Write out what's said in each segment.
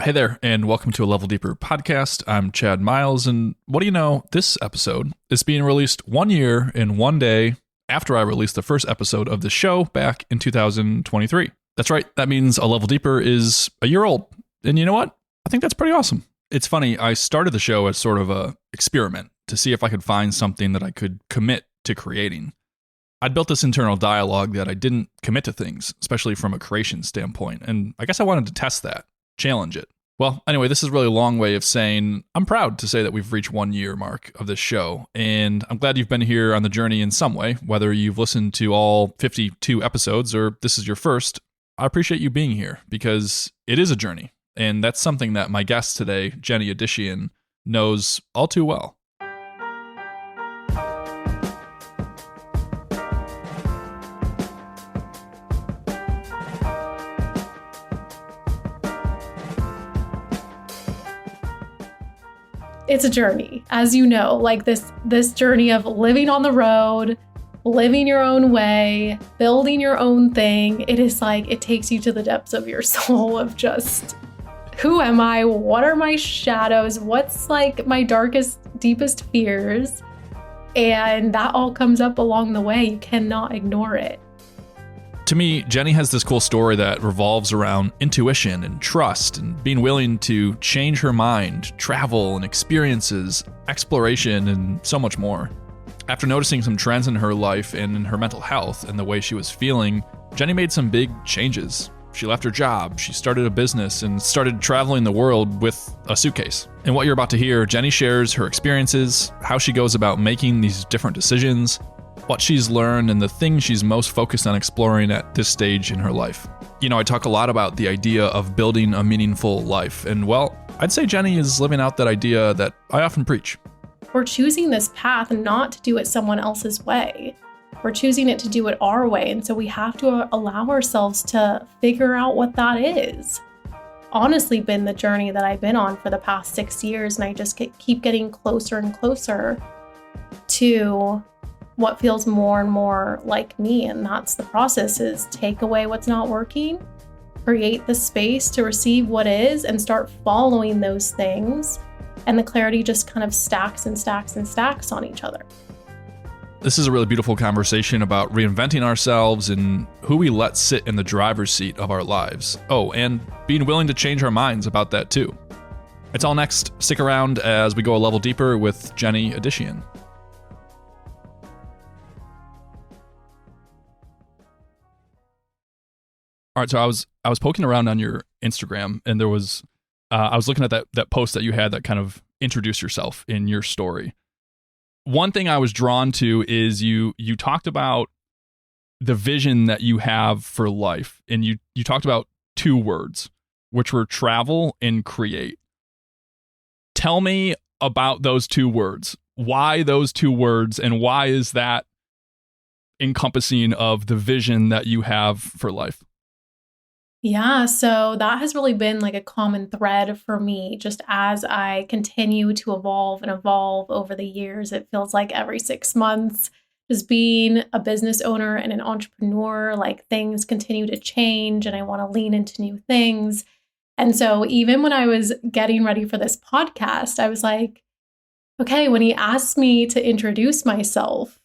Hey there, and welcome to a Level Deeper podcast. I'm Chad Miles, and what do you know? This episode is being released 1 year and 1 day after I released the first episode of the show back in 2023. That's right, that means a Level Deeper is a year old. And you know what? I think that's pretty awesome. It's funny, I started the show as sort of a experiment to see if I could find something that I could commit to creating. I'd built this internal dialogue that I didn't commit to things, especially from a creation standpoint, and I guess I wanted to test that. Challenge it. Well, anyway, this is really a long way of saying I'm proud to say that we've reached 1 year mark of this show, and I'm glad you've been here on the journey in some way, whether you've listened to all 52 episodes or this is your first. I appreciate you being here because it is a journey, and that's something that my guest today, Jenni Adishian, knows all too well. It's a journey, as you know, like this journey of living on the road, living your own way, building your own thing. It is like, it takes you to the depths of your soul of just, who am I? What are my shadows? What's like my darkest, deepest fears? And that all comes up along the way. You cannot ignore it. To me, Jenni has this cool story that revolves around intuition and trust and being willing to change her mind, travel and experiences, exploration, and so much more. After noticing some trends in her life and in her mental health and the way she was feeling, Jenni made some big changes. She left her job, she started a business, and started traveling the world with a suitcase. And what you're about to hear, Jenni shares her experiences, how she goes about making these different decisions, what she's learned, and the things she's most focused on exploring at this stage in her life. You know, I talk a lot about the idea of building a meaningful life, and well, I'd say Jenni is living out that idea that I often preach. We're choosing this path not to do it someone else's way. We're choosing it to do it our way, and so we have to allow ourselves to figure out what that is. Honestly, been the journey that I've been on for the past 6 years, and I just keep getting closer and closer to what feels more and more like me. And that's the process, is take away what's not working, create the space to receive what is, and start following those things. And the clarity just kind of stacks and stacks and stacks on each other. This is a really beautiful conversation about reinventing ourselves and who we let sit in the driver's seat of our lives. Oh, and being willing to change our minds about that too. It's all next. Stick around as we go a level deeper with Jenni Adishian. All right, so I was poking around on your Instagram, and there was I was looking at that post that you had that kind of introduced yourself in your story. One thing I was drawn to is you talked about the vision that you have for life, and you talked about two words, which were travel and create. Tell me about those two words. Why those two words, and why is that encompassing of the vision that you have for life? Yeah, so that has really been like a common thread for me, just as I continue to evolve and evolve over the years. It feels like every 6 months, just being a business owner and an entrepreneur, like things continue to change and I want to lean into new things. And so even when I was getting ready for this podcast, I was like, okay, when he asked me to introduce myself,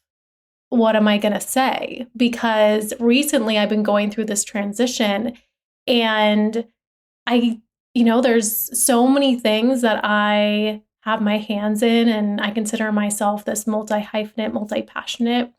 what am I going to say? Because recently I've been going through this transition. And there's so many things that I have my hands in, and I consider myself this multi-hyphenate, multi-passionate.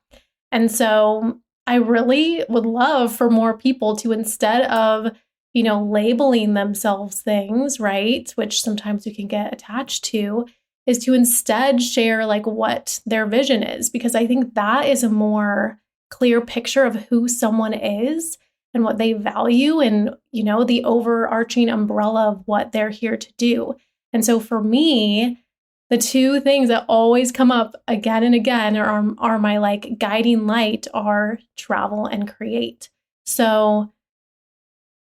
And so I really would love for more people to, instead of, labeling themselves things, right, which sometimes we can get attached to, is to instead share like what their vision is, because I think that is a more clear picture of who someone is and what they value, and, the overarching umbrella of what they're here to do. And so for me, the two things that always come up again and again are my like guiding light are travel and create. So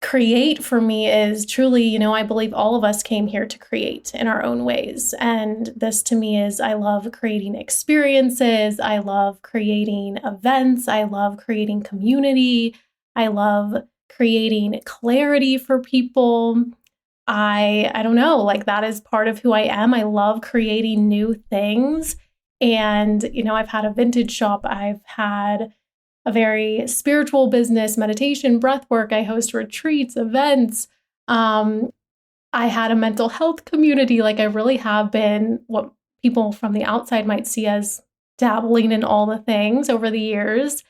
create for me is truly, I believe all of us came here to create in our own ways. And this to me is, I love creating experiences. I love creating events. I love creating community. I love creating clarity for people. I don't know, like that is part of who I am. I love creating new things. And, I've had a vintage shop. I've had a very spiritual business, meditation, breath work. I host retreats, events. I had a mental health community. Like I really have been what people from the outside might see as dabbling in all the things over the years.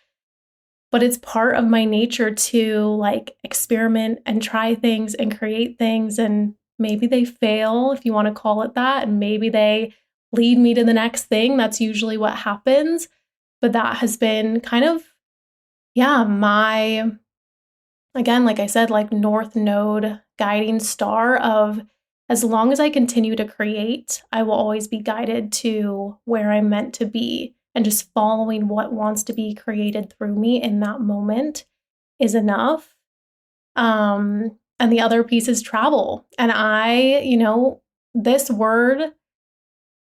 But it's part of my nature to like experiment and try things and create things. And maybe they fail, if you want to call it that. And maybe they lead me to the next thing. That's usually what happens. But that has been kind of, my, again, like I said, like North Node guiding star of as long as I continue to create, I will always be guided to where I'm meant to be. And just following what wants to be created through me in that moment is enough. And the other piece is travel. And this word,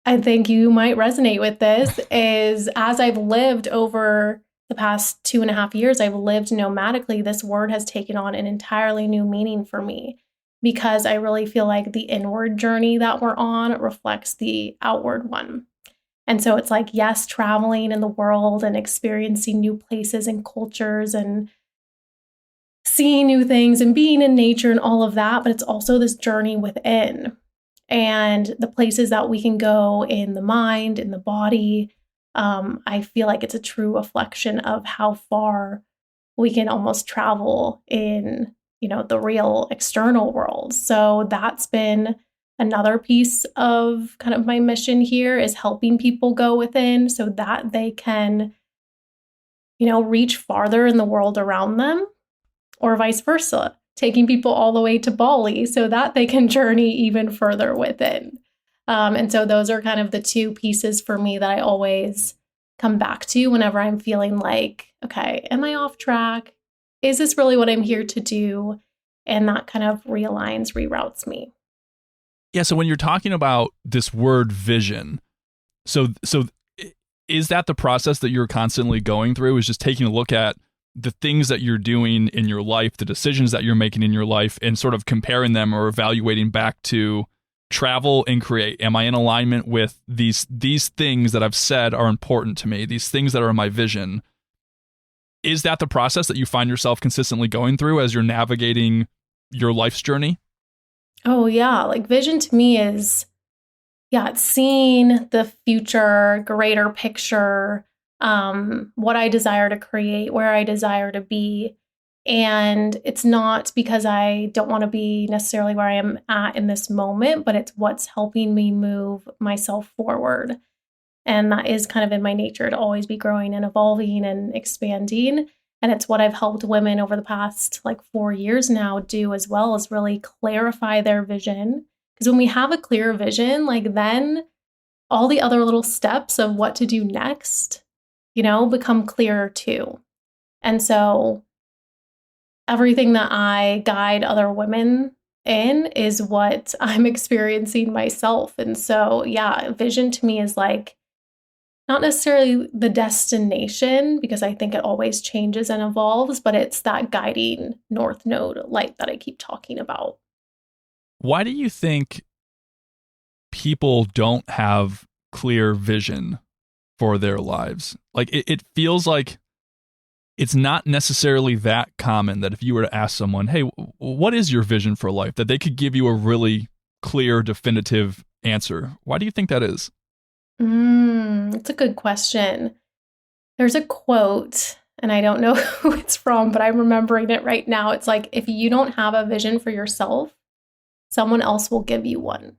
I think you might resonate with this, is as I've lived over the past 2.5 years, I've lived nomadically, this word has taken on an entirely new meaning for me because I really feel like the inward journey that we're on reflects the outward one. And so it's like, yes, traveling in the world and experiencing new places and cultures and seeing new things and being in nature and all of that. But it's also this journey within and the places that we can go in the mind, in the body. I feel like it's a true reflection of how far we can almost travel in, the real external world. So that's been another piece of kind of my mission here is helping people go within so that they can, reach farther in the world around them, or vice versa, taking people all the way to Bali so that they can journey even further within. And so those are kind of the two pieces for me that I always come back to whenever I'm feeling like, okay, am I off track? Is this really what I'm here to do? And that kind of realigns, reroutes me. Yeah, so when you're talking about this word vision, so is that the process that you're constantly going through, is just taking a look at the things that you're doing in your life, the decisions that you're making in your life, and sort of comparing them or evaluating back to travel and create? Am I in alignment with these things that I've said are important to me, these things that are in my vision? Is that the process that you find yourself consistently going through as you're navigating your life's journey? Oh, yeah. Like vision to me is, it's seeing the future, greater picture, what I desire to create, where I desire to be. And it's not because I don't want to be necessarily where I am at in this moment, but it's what's helping me move myself forward. And that is kind of in my nature to always be growing and evolving and expanding. And it's what I've helped women over the past 4 years now do as well, is really clarify their vision. Because when we have a clear vision, then all the other little steps of what to do next, become clearer too. And so everything that I guide other women in is what I'm experiencing myself. And so, vision to me is not necessarily the destination, because I think it always changes and evolves, but it's that guiding North Node light that I keep talking about. Why do you think people don't have clear vision for their lives? It feels like it's not necessarily that common that if you were to ask someone, hey, what is your vision for life, that they could give you a really clear, definitive answer. Why do you think that is? It's a good question. There's a quote, and I don't know who it's from, but I'm remembering it right now. It's like, if you don't have a vision for yourself, someone else will give you one.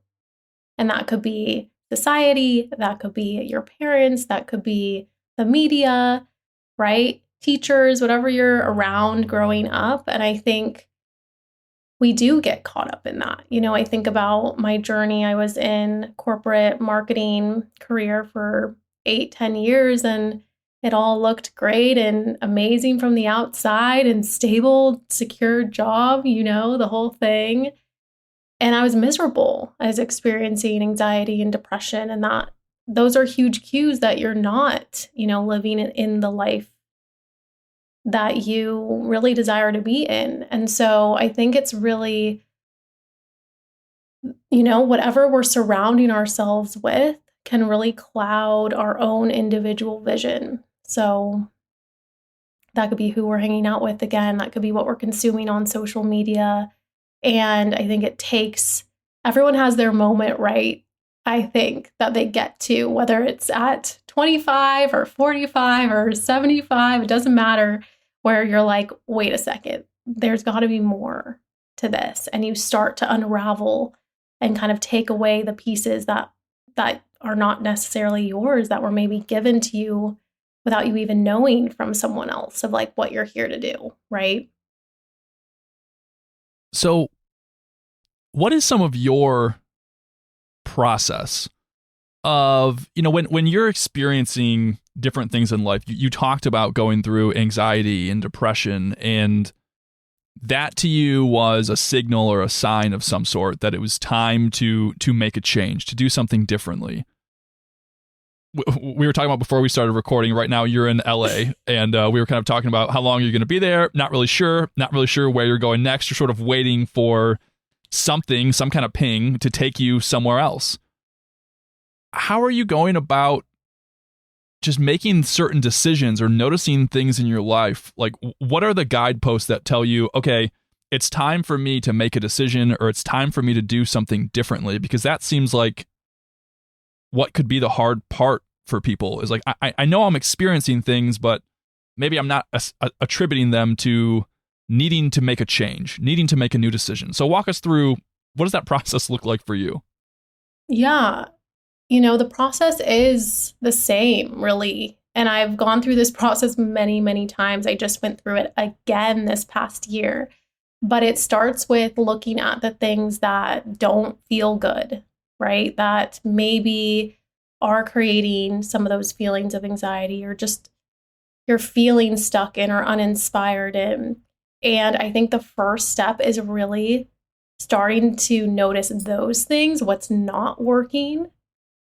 And that could be society, that could be your parents, that could be the media, right? Teachers, whatever you're around growing up. And I think we do get caught up in that. I think about my journey. I was in corporate marketing career for 8-10 years, and it all looked great and amazing from the outside and stable, secure job, the whole thing. And I was miserable. I was experiencing anxiety and depression, and those are huge cues that you're not, living in the life that you really desire to be in. And so I think it's really whatever we're surrounding ourselves with can really cloud our own individual vision. So that could be who we're hanging out with again. That could be what we're consuming on social media. And I think everyone has their moment, right? I think that they get to, whether it's at 25 or 45 or 75, it doesn't matter, where you're like, wait a second, there's got to be more to this. And you start to unravel and kind of take away the pieces that are not necessarily yours, that were maybe given to you without you even knowing from someone else, of like what you're here to do, right? So what is some of your process of, when you're experiencing different things in life? You talked about going through anxiety and depression, and that to you was a signal or a sign of some sort that it was time to make a change, to do something differently. We were talking about before we started recording. Right now you're in LA, and we were kind of talking about how long you're going to be there. Not really sure where you're going next. You're sort of waiting for some kind of ping to take you somewhere else. How are you going about just making certain decisions or noticing things in your life? Like, what are the guideposts that tell you, okay, it's time for me to make a decision, or it's time for me to do something differently? Because that seems like what could be the hard part for people, is like, I know I'm experiencing things, but maybe I'm not attributing them to needing to make a change, needing to make a new decision. So walk us through, what does that process look like for you? Yeah. The process is the same, really. And I've gone through this process many, many times. I just went through it again this past year. But it starts with looking at the things that don't feel good, right? That maybe are creating some of those feelings of anxiety, or just you're feeling stuck in or uninspired in. And I think the first step is really starting to notice those things, what's not working,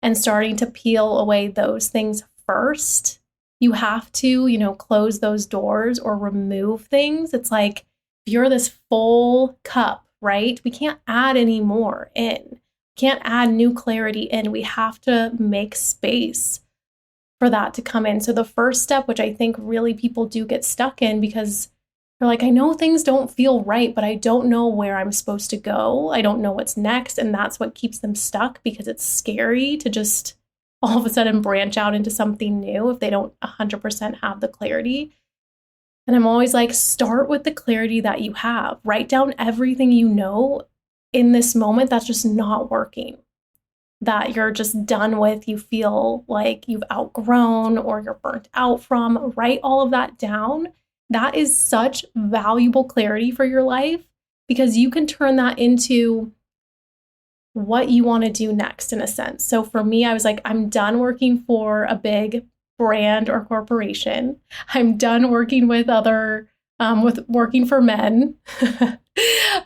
and starting to peel away those things first. You have to, close those doors or remove things. It's like, if you're this full cup, right? We can't add any more in. Can't add new clarity in. We have to make space for that to come in. So the first step, which I think really people do get stuck in, because they're like, I know things don't feel right, but I don't know where I'm supposed to go. I don't know what's next. And that's what keeps them stuck, because it's scary to just all of a sudden branch out into something new if they don't 100% have the clarity. And I'm always like, start with the clarity that you have. Write down everything you know in this moment that's just not working, that you're just done with, you feel like you've outgrown or you're burnt out from. Write all of that down. That is such valuable clarity for your life, because you can turn that into what you want to do next, in a sense. So for me, I was like, I'm done working for a big brand or corporation. I'm done working with working for men.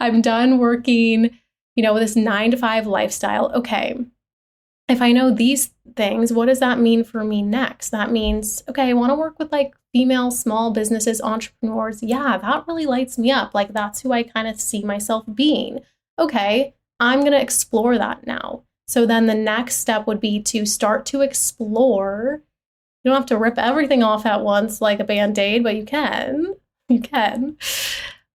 I'm done working, with this 9-to-5 lifestyle. Okay, if I know these things, what does that mean for me next? That means, okay, I want to work with like female small businesses, entrepreneurs. Yeah, that really lights me up. Like, that's who I kind of see myself being. Okay, I'm going to explore that now. So then the next step would be to start to explore. You don't have to rip everything off at once like a Band-Aid, but you can. You can.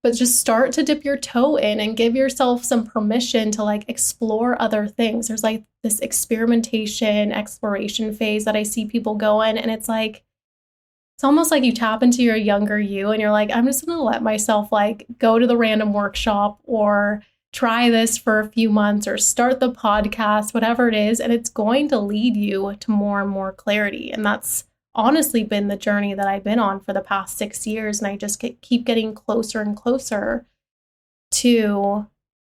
But just start to dip your toe in and give yourself some permission to like explore other things. There's like this experimentation, exploration phase that I see people go in, and it's like, it's almost like you tap into your younger you and you're like, I'm just going to let myself like go to the random workshop or try this for a few months or start the podcast, whatever it is. And it's going to lead you to more and more clarity. And that's honestly been the journey that I've been on for the past 6 years. And I just keep getting closer and closer to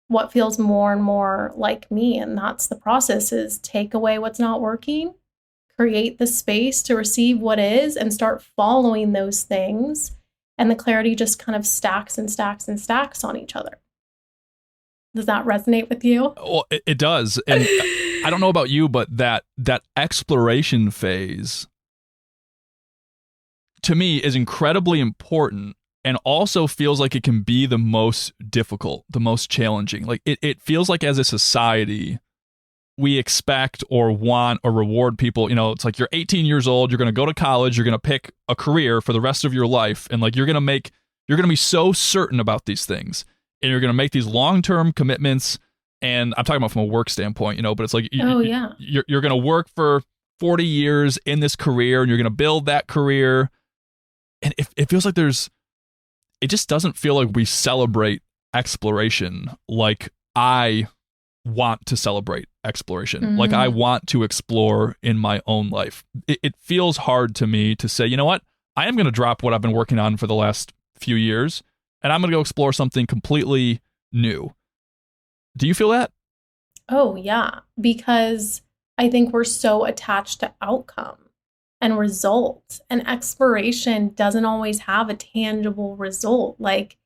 what feels more and more like me. And that's the process, is take away what's not working, create the space to receive what is, and start following those things. And the clarity just kind of stacks and stacks and stacks on each other. Does that resonate with you? Well, it does. And I don't know about you, but that exploration phase to me is incredibly important, and also feels like it can be the most difficult, the most challenging. Like it feels like as a society, we expect or want or reward people. You know, it's like you're 18 years old, you're going to go to college, you're going to pick a career for the rest of your life. And like you're going to be so certain about these things, and you're going to make these long-term commitments. And I'm talking about from a work standpoint, you know, but it's like, you're going to work for 40 years in this career, and you're going to build that career. And it feels like it just doesn't feel like we celebrate exploration like I want to celebrate exploration, like I want to explore in my own life. It feels hard to me to say, you know what, I am going to drop what I've been working on for the last few years, and I'm going to go explore something completely new. Do you feel that? Oh, yeah, because I think we're so attached to outcome and results, and exploration doesn't always have a tangible result. Like,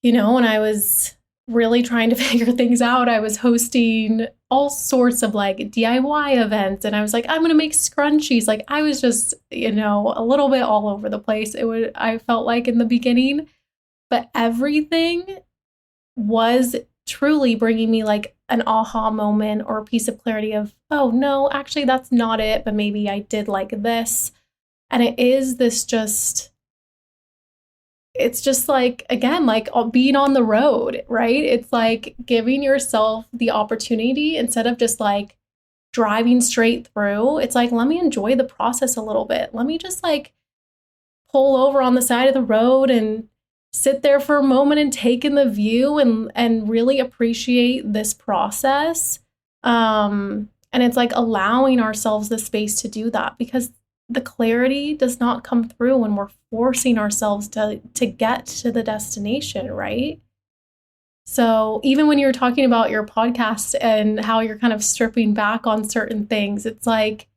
you know, when I was really trying to figure things out, I was hosting all sorts of like DIY events, and I was like, I'm going to make scrunchies. Like I was just, you know, a little bit all over the place. I felt like in the beginning, but everything was truly bringing me like an aha moment or a piece of clarity of, oh no, actually that's not it, but maybe I did like this. And it is this just, it's just like, again, like being on the road, right? It's like giving yourself the opportunity instead of just like driving straight through. It's like, let me enjoy the process a little bit. Let me just like pull over on the side of the road and sit there for a moment and take in the view and really appreciate this process. And it's like allowing ourselves the space to do that, because the clarity does not come through when we're forcing ourselves to get to the destination, right? So even when you're talking about your podcast and how you're kind of stripping back on certain things, it's like,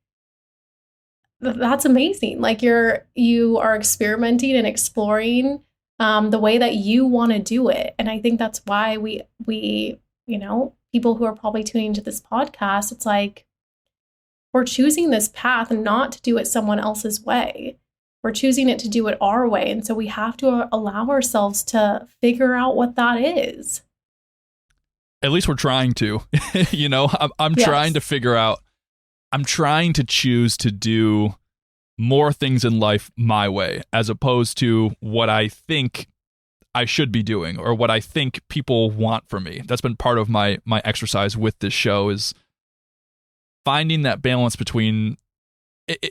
that's amazing. Like you are experimenting and exploring the way that you want to do it. And I think that's why we, you know, people who are probably tuning into this podcast, it's like, we're choosing this path not to do it someone else's way. We're choosing it to do it our way. And so we have to allow ourselves to figure out what that is. At least we're trying to, you know, I'm trying to figure out, I'm trying to choose to do more things in life my way, as opposed to what I think I should be doing or what I think people want from me. That's been part of my exercise with this show, is finding that balance between,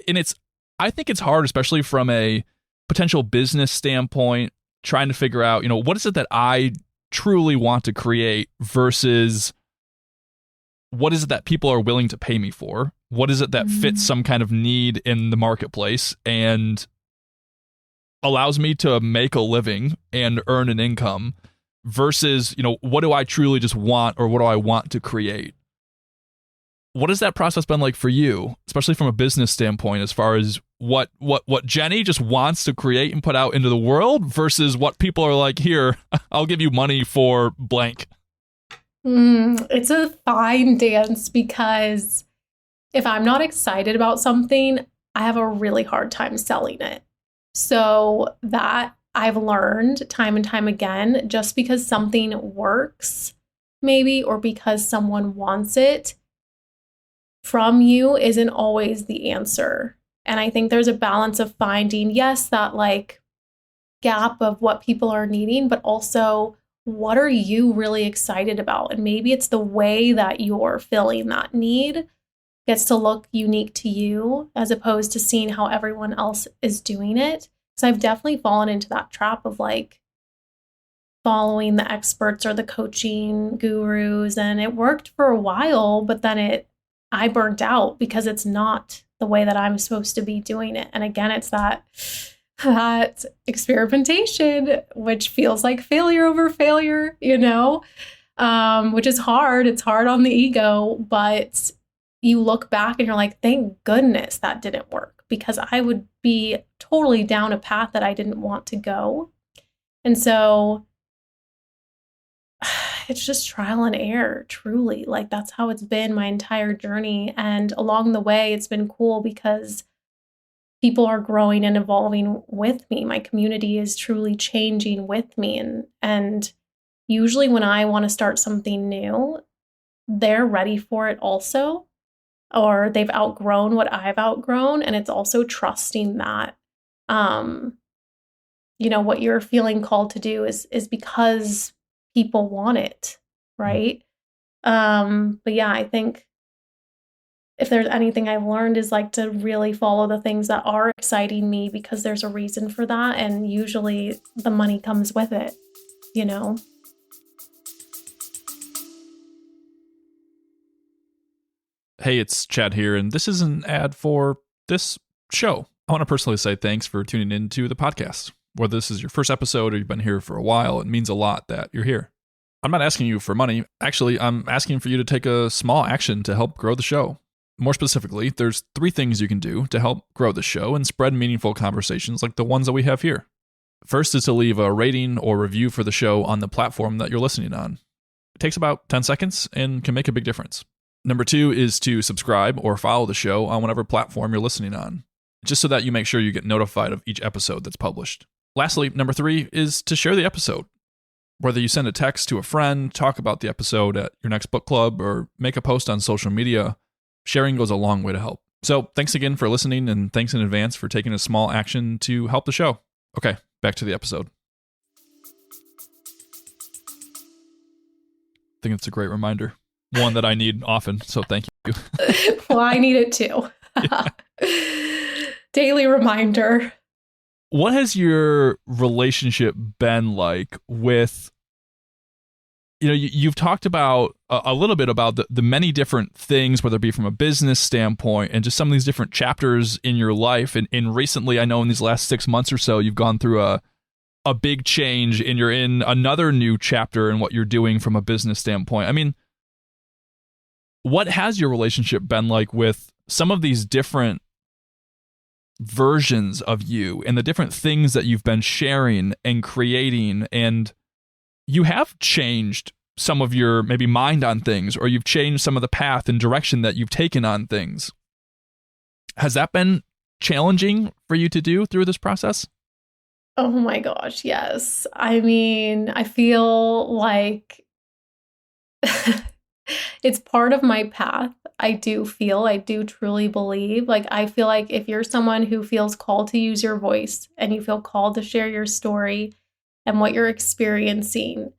and I think it's hard, especially from a potential business standpoint, trying to figure out, you know, what is it that I truly want to create versus what is it that people are willing to pay me for? What is it that fits some kind of need in the marketplace and allows me to make a living and earn an income versus, you know, what do I truly just want, or what do I want to create? What has that process been like for you, especially from a business standpoint, as far as what Jenni just wants to create and put out into the world versus what people are like, here, I'll give you money for blank? It's a fine dance, because if I'm not excited about something, I have a really hard time selling it. So that I've learned time and time again, just because something works, maybe, or because someone wants it from you isn't always the answer. And I think there's a balance of finding, yes, that like gap of what people are needing, but also what are you really excited about? And maybe it's the way that you're filling that need gets to look unique to you, as opposed to seeing how everyone else is doing it. So I've definitely fallen into that trap of like following the experts or the coaching gurus, and it worked for a while, but then I burnt out because it's not the way that I'm supposed to be doing it. And again, it's that experimentation, which feels like failure over failure, you know, which is hard. It's hard on the ego, but you look back and you're like, thank goodness that didn't work, because I would be totally down a path that I didn't want to go. And so it's just trial and error, truly. Like that's how it's been my entire journey. And along the way, it's been cool because people are growing and evolving with me. My community is truly changing with me. And usually when I want to start something new, they're ready for it also, or they've outgrown what I've outgrown. And it's also trusting that, what you're feeling called to do is because people want it. Right. But yeah, I think if there's anything I've learned is like to really follow the things that are exciting me because there's a reason for that. And usually the money comes with it, Hey, it's Chad here, and this is an ad for this show. I want to personally say thanks for tuning into the podcast. Whether this is your first episode or you've been here for a while, it means a lot that you're here. I'm not asking you for money. Actually, I'm asking for you to take a small action to help grow the show. More specifically, there's 3 things you can do to help grow the show and spread meaningful conversations like the ones that we have here. First is to leave a rating or review for the show on the platform that you're listening on. It takes about 10 seconds and can make a big difference. Number 2 is to subscribe or follow the show on whatever platform you're listening on, just so that you make sure you get notified of each episode that's published. Lastly, number 3 is to share the episode. Whether you send a text to a friend, talk about the episode at your next book club, or make a post on social media, sharing goes a long way to help. So thanks again for listening, and thanks in advance for taking a small action to help the show. Okay, back to the episode. I think it's a great reminder. One that I need often, so thank you. Well, I need it too. Yeah. Daily reminder. What has your relationship been like with, you've talked about a little bit about the many different things, whether it be from a business standpoint and just some of these different chapters in your life. And recently, I know in these last 6 months or so, you've gone through a big change and you're in another new chapter in what you're doing from a business standpoint. I mean, what has your relationship been like with some of these different versions of you and the different things that you've been sharing and creating? And you have changed some of your maybe mind on things, or you've changed some of the path and direction that you've taken on things. Has that been challenging for you to do through this process? Oh my gosh, yes. I mean, I feel like it's part of my path. I do truly believe. Like, I feel like if you're someone who feels called to use your voice and you feel called to share your story and what you're experiencing,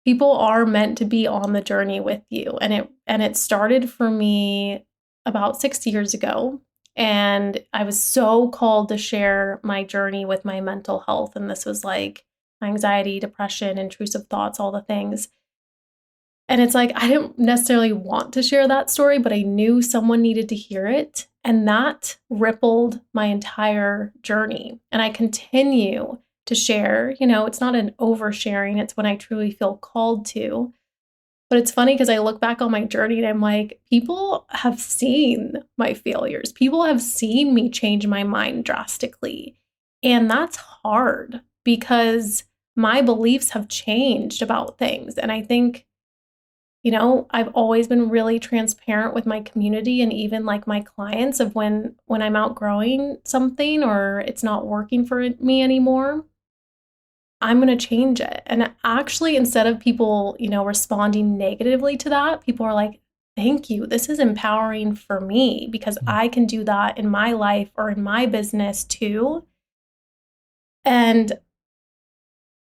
people are meant to be on the journey with you. And it started for me about 6 years ago. And I was so called to share my journey with my mental health. And this was like anxiety, depression, intrusive thoughts, all the things. And it's like, I didn't necessarily want to share that story, but I knew someone needed to hear it. And that rippled my entire journey. And I continue to share. It's not an oversharing. It's when I truly feel called to. But it's funny because I look back on my journey and I'm like, people have seen my failures. People have seen me change my mind drastically. And that's hard because my beliefs have changed about things. And I think, I've always been really transparent with my community and even like my clients of when I'm outgrowing something or it's not working for me anymore, I'm going to change it. And actually, instead of people, responding negatively to that, people are like, thank you. This is empowering for me because I can do that in my life or in my business too. And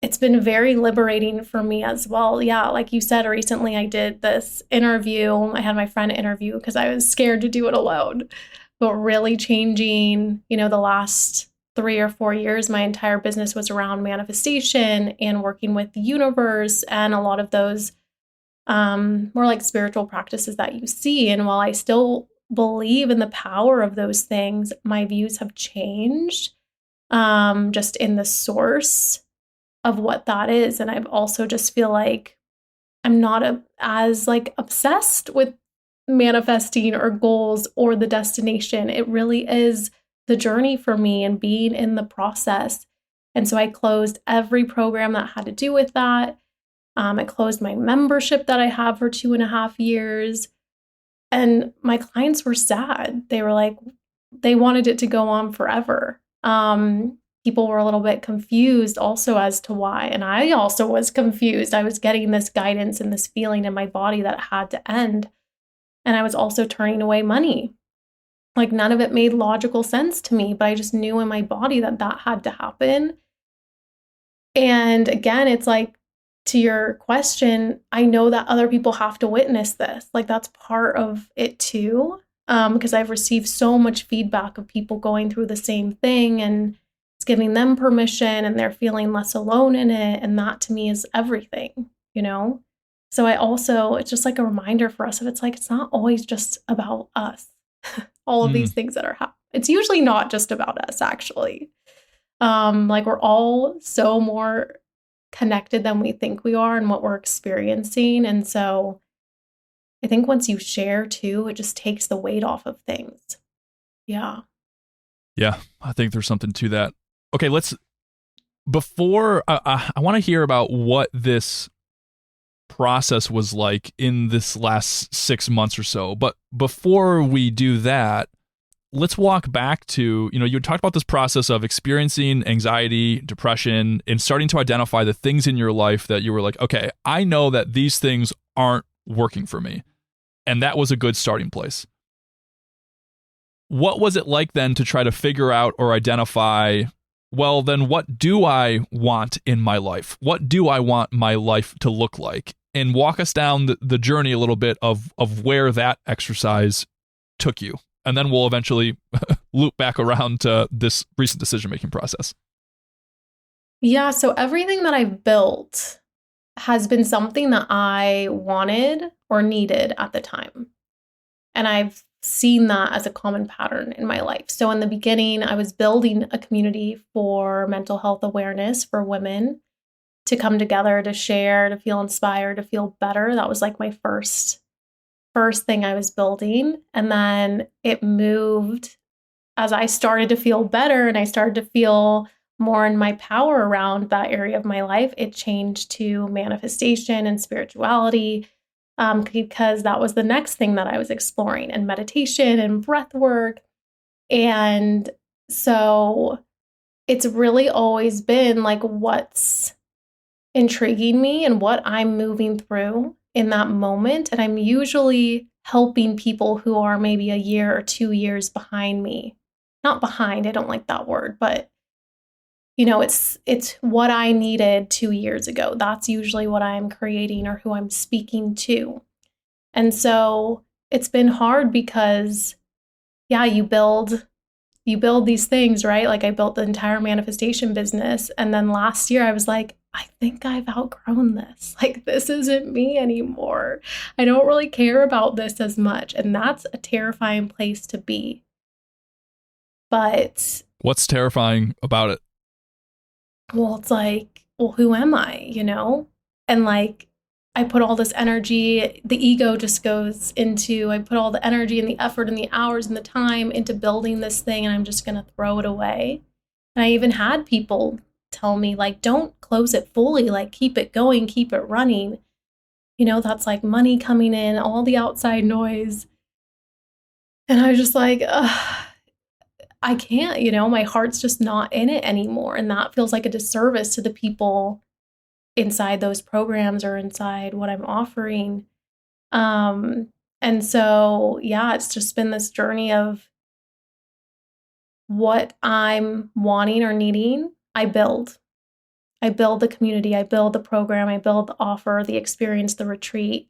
it's been very liberating for me as well. Yeah, like you said, recently I did this interview. I had my friend interview because I was scared to do it alone. But really changing, the last 3 or 4 years, my entire business was around manifestation and working with the universe and a lot of those more like spiritual practices that you see. And while I still believe in the power of those things, my views have changed just in the source of what that is. And I've also just feel like I'm not as like obsessed with manifesting or goals or the destination. It really is the journey for me and being in the process. And so I closed every program that had to do with that. I closed my membership that I have for 2.5 years. And my clients were sad. They were like, they wanted it to go on forever. People were a little bit confused also as to why. And I also was confused. I was getting this guidance and this feeling in my body that it had to end. And I was also turning away money. Like none of it made logical sense to me, but I just knew in my body that that had to happen. And again, it's like, to your question, I know that other people have to witness this. Like that's part of it too. Because I've received so much feedback of people going through the same thing, and it's giving them permission and they're feeling less alone in it. And that to me is everything, you know? So it's just like a reminder for us of it's like, it's not always just about us. All of these things that are happening. It's usually not just about us, actually. Like we're all so more connected than we think we are and what we're experiencing. And so I think once you share too, it just takes the weight off of things. Yeah. Yeah, I think there's something to that. Okay, before I want to hear about what this process was like in this last 6 months or so. But before we do that, let's walk back to, you talked about this process of experiencing anxiety, depression, and starting to identify the things in your life that you were like, okay, I know that these things aren't working for me. And that was a good starting place. What was it like then to try to figure out or identify, well, then what do I want in my life? What do I want my life to look like? And walk us down the journey a little bit of where that exercise took you. And then we'll eventually loop back around to this recent decision-making process. Yeah, so everything that I've built has been something that I wanted or needed at the time. And I've seen that as a common pattern in my life. So in the beginning, I was building a community for mental health awareness for women to come together, to share, to feel inspired, to feel better. That was like my first thing I was building. And then it moved as I started to feel better and I started to feel more in my power around that area of my life. It changed to manifestation and spirituality, because that was the next thing that I was exploring, and meditation and breath work. And so it's really always been like what's intriguing me and what I'm moving through in that moment. And I'm usually helping people who are maybe a year or 2 years behind me. Not behind, I don't like that word, but it's what I needed 2 years ago. That's usually what I'm creating or who I'm speaking to. And so it's been hard because, yeah, you build these things, right? Like I built the entire manifestation business. And then last year I was like, I think I've outgrown this. Like, this isn't me anymore. I don't really care about this as much. And that's a terrifying place to be. But what's terrifying about it? Well, it's like, well, who am I, And like, I put all this energy, the ego just goes into, I put all the energy and the effort and the hours and the time into building this thing, and I'm just going to throw it away. And I even had people tell me, like, don't close it fully, like, keep it going, keep it running. That's like money coming in, all the outside noise. And I was just like, I can't, my heart's just not in it anymore. And that feels like a disservice to the people inside those programs or inside what I'm offering. And so, yeah, it's just been this journey of what I'm wanting or needing. I build the community, I build the program, I build the offer, the experience, the retreat.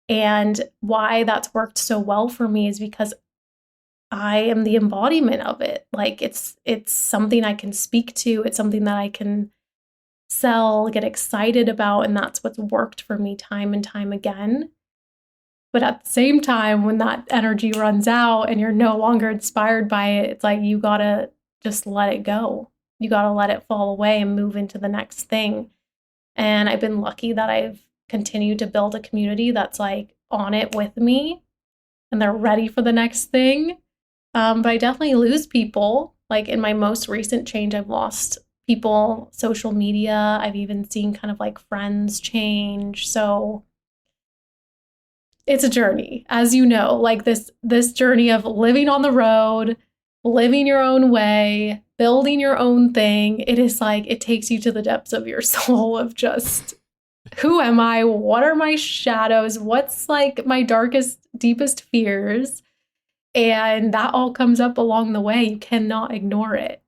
And why that's worked so well for me is because I am the embodiment of it. Like it's something I can speak to. It's something that I can sell, get excited about. And that's what's worked for me time and time again. But at the same time, when that energy runs out and you're no longer inspired by it, it's like you gotta just let it go. You gotta let it fall away and move into the next thing. And I've been lucky that I've continued to build a community that's like on it with me and they're ready for the next thing. But I definitely lose people. Like in my most recent change, I've lost people, social media. I've even seen kind of like friends change. So it's a journey, as you know, like this journey of living on the road, living your own way, building your own thing. It is like, it takes you to the depths of your soul of just, who am I? What are my shadows? What's like my darkest, deepest fears? And that all comes up along the way. You cannot ignore it.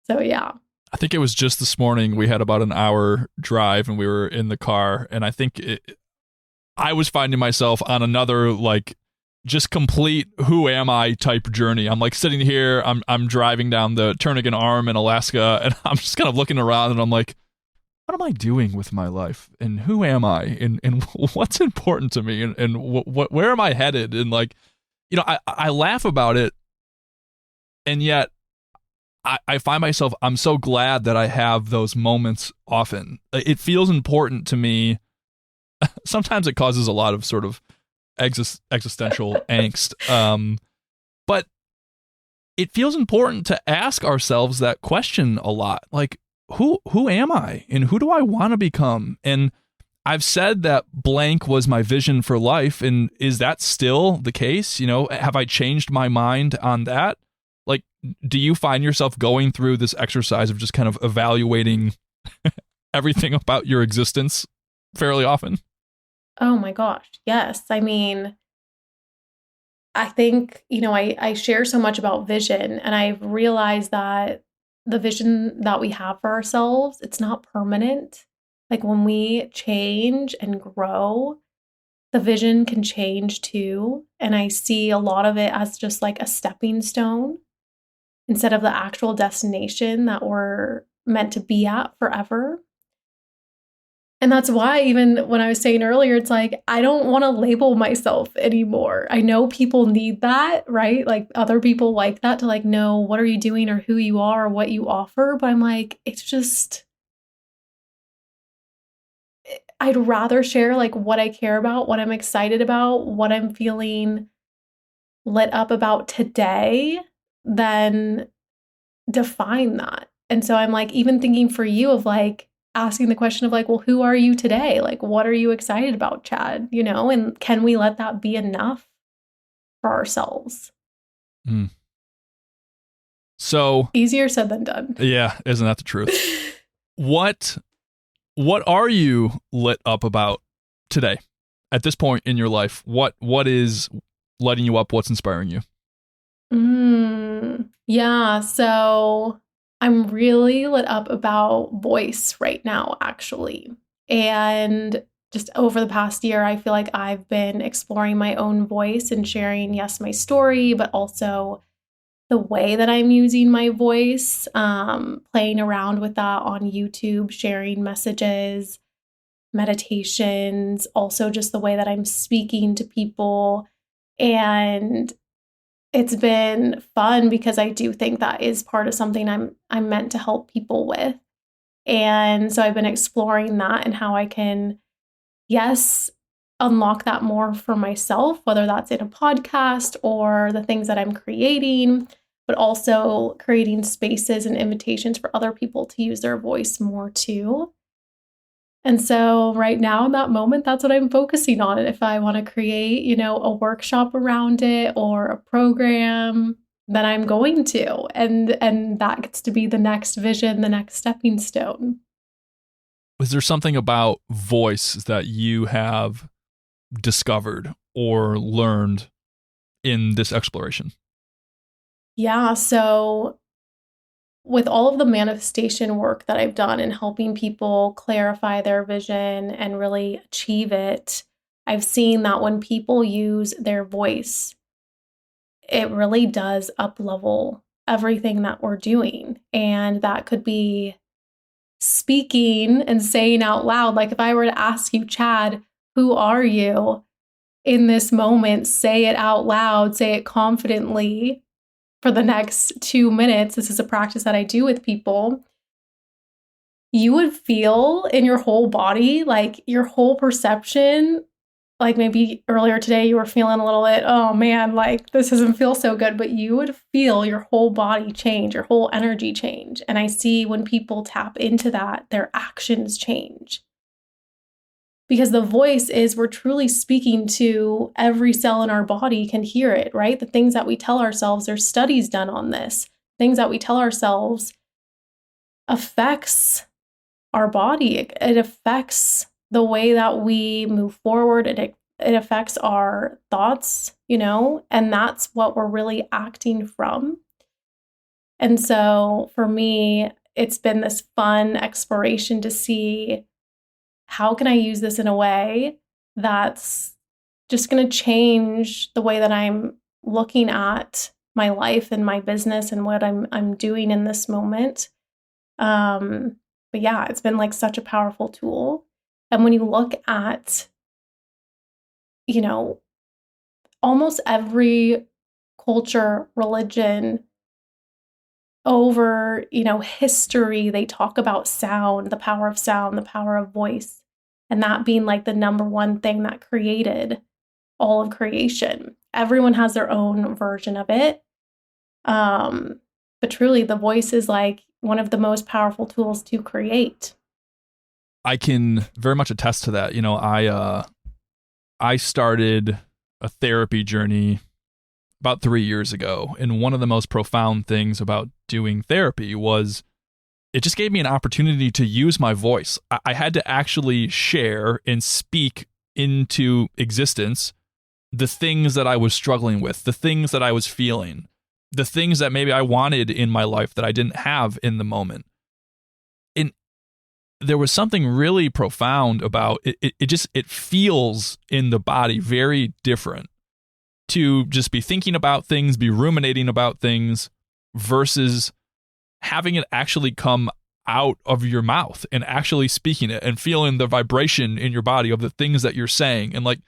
So, yeah. I think it was just this morning we had about an hour drive and we were in the car. And I think I was finding myself on another like just complete who am I type journey. I'm like sitting here, I'm driving down the Turnagain Arm in Alaska, and I'm just kind of looking around and I'm like, what am I doing with my life? And who am I? And what's important to me? And where am I headed? And like, you know, I laugh about it, and yet I find myself, I'm so glad that I have those moments often. It feels important to me. Sometimes it causes a lot of sort of existential angst. But it feels important to ask ourselves that question a lot. Like, who am I? And who do I want to become? And I've said that blank was my vision for life. And is that still the case? You know, have I changed my mind on that? Like, do you find yourself going through this exercise of just kind of evaluating everything about your existence fairly often? Oh my gosh. Yes. I mean, I think, you know, I share so much about vision, and I've realized that the vision that we have for ourselves, it's not permanent. Like when we change and grow, the vision can change too. And I see a lot of it as just like a stepping stone instead of the actual destination that we're meant to be at forever. And that's why, even when I was saying earlier, it's like, I don't want to label myself anymore. I know people need that, right? Like other people like that to like know what are you doing or who you are or what you offer. But I'm like, it's just, I'd rather share like what I care about, what I'm excited about, what I'm feeling lit up about today than define that. And so I'm like, even thinking for you of like, asking the question of like, well, who are you today? Like, what are you excited about, Chad? You know, and can we let that be enough for ourselves? So easier said than done. Yeah, isn't that the truth? What are you lit up about today? At this point in your life, what is lighting you up? What's inspiring you? Yeah, so I'm really lit up about voice right now, actually. And just over the past year, I feel like I've been exploring my own voice and sharing, yes, my story, but also the way that I'm using my voice, playing around with that on YouTube, sharing messages, meditations, also just the way that I'm speaking to people. And it's been fun because I do think that is part of something I'm meant to help people with. And so I've been exploring that and how I can, yes, unlock that more for myself, whether that's in a podcast or the things that I'm creating, but also creating spaces and invitations for other people to use their voice more too. And so right now in that moment, that's what I'm focusing on. And if I want to create, you know, a workshop around it or a program, then I'm going to. And that gets to be the next vision, the next stepping stone. Is there something about voice that you have discovered or learned in this exploration? Yeah, so with all of the manifestation work that I've done in helping people clarify their vision and really achieve it, I've seen that when people use their voice, it really does up-level everything that we're doing. And that could be speaking and saying out loud. Like if I were to ask you, Chad, who are you in this moment? Say it out loud, say it confidently. For the next 2 minutes, this is a practice that I do with people, you would feel in your whole body, like your whole perception, like maybe earlier today you were feeling a little bit, oh man, like this doesn't feel so good, but you would feel your whole body change, your whole energy change. And I see when people tap into that, their actions change. Because the voice is, we're truly speaking to every cell in our body can hear it, right? The things that we tell ourselves, there's studies done on this. Things that we tell ourselves affects our body. It affects the way that we move forward. It affects our thoughts, and that's what we're really acting from. And so for me, it's been this fun exploration to see, how can I use this in a way that's just going to change the way that I'm looking at my life and my business and what I'm doing in this moment. But yeah, it's been like such a powerful tool. And when you look at, almost every culture, religion, over, history, they talk about sound, the power of voice. And that being like the number one thing that created all of creation. Everyone has their own version of it. But truly, the voice is like one of the most powerful tools to create. I can very much attest to that. I started a therapy journey about 3 years ago. And one of the most profound things about doing therapy was it just gave me an opportunity to use my voice. I had to actually share and speak into existence the things that I was struggling with, the things that I was feeling, the things that maybe I wanted in my life that I didn't have in the moment. And there was something really profound about it. It feels in the body very different to just be thinking about things, be ruminating about things, versus having it actually come out of your mouth and actually speaking it and feeling the vibration in your body of the things that you're saying. And like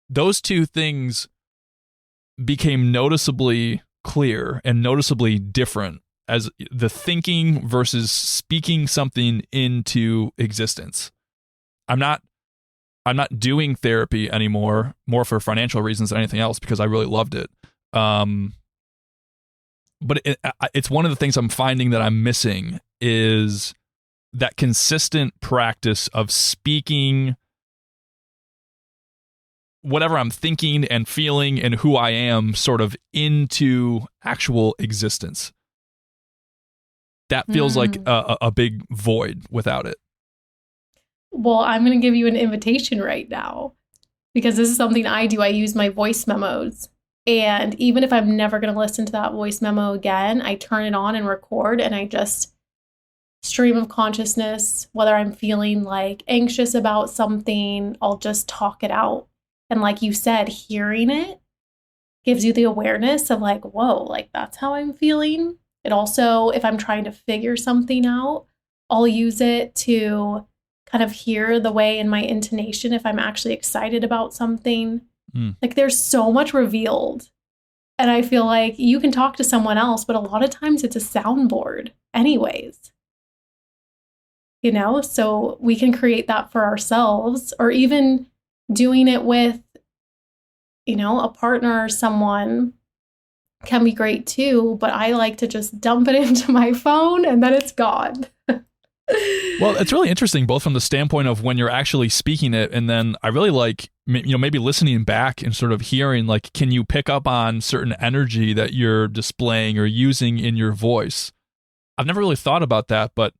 those two things became noticeably clear and noticeably different as the thinking versus speaking something into existence. I'm not doing therapy anymore, more for financial reasons than anything else, because I really loved it. But it's one of the things I'm finding that I'm missing is that consistent practice of speaking whatever I'm thinking and feeling and who I am sort of into actual existence. That feels like a big void without it. Well, I'm going to give you an invitation right now, because this is something I do. I use my voice memos. And even if I'm never going to listen to that voice memo again, I turn it on and record, and I just stream of consciousness, whether I'm feeling like anxious about something, I'll just talk it out. And like you said, hearing it gives you the awareness of like, whoa, like that's how I'm feeling. It also, if I'm trying to figure something out, I'll use it to kind of hear the way in my intonation if I'm actually excited about something. Like there's so much revealed. And I feel like you can talk to someone else, but a lot of times it's a soundboard anyways. So we can create that for ourselves, or even doing it with, a partner or someone can be great too. But I like to just dump it into my phone and then it's gone. Well, it's really interesting, both from the standpoint of when you're actually speaking it, and then I really like, maybe listening back and sort of hearing, like, can you pick up on certain energy that you're displaying or using in your voice? I've never really thought about that, but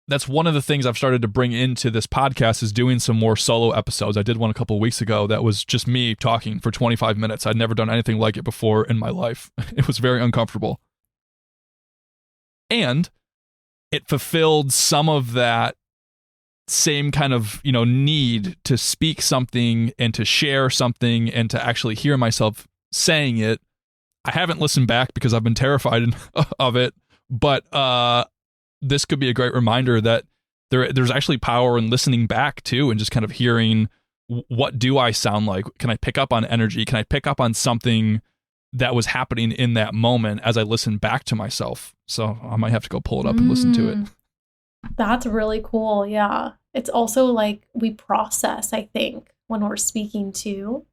that's one of the things I've started to bring into this podcast is doing some more solo episodes. I did one a couple of weeks ago that was just me talking for 25 minutes. I'd never done anything like it before in my life. It was very uncomfortable. And it fulfilled some of that same kind of, need to speak something and to share something and to actually hear myself saying it. I haven't listened back because I've been terrified of it, but this could be a great reminder that there's actually power in listening back too, and just kind of hearing, what do I sound like? Can I pick up on energy? Can I pick up on something that was happening in that moment as I listen back to myself? So I might have to go pull it up and listen to it. That's really cool. Yeah. It's also like we process, I think, when we're speaking too.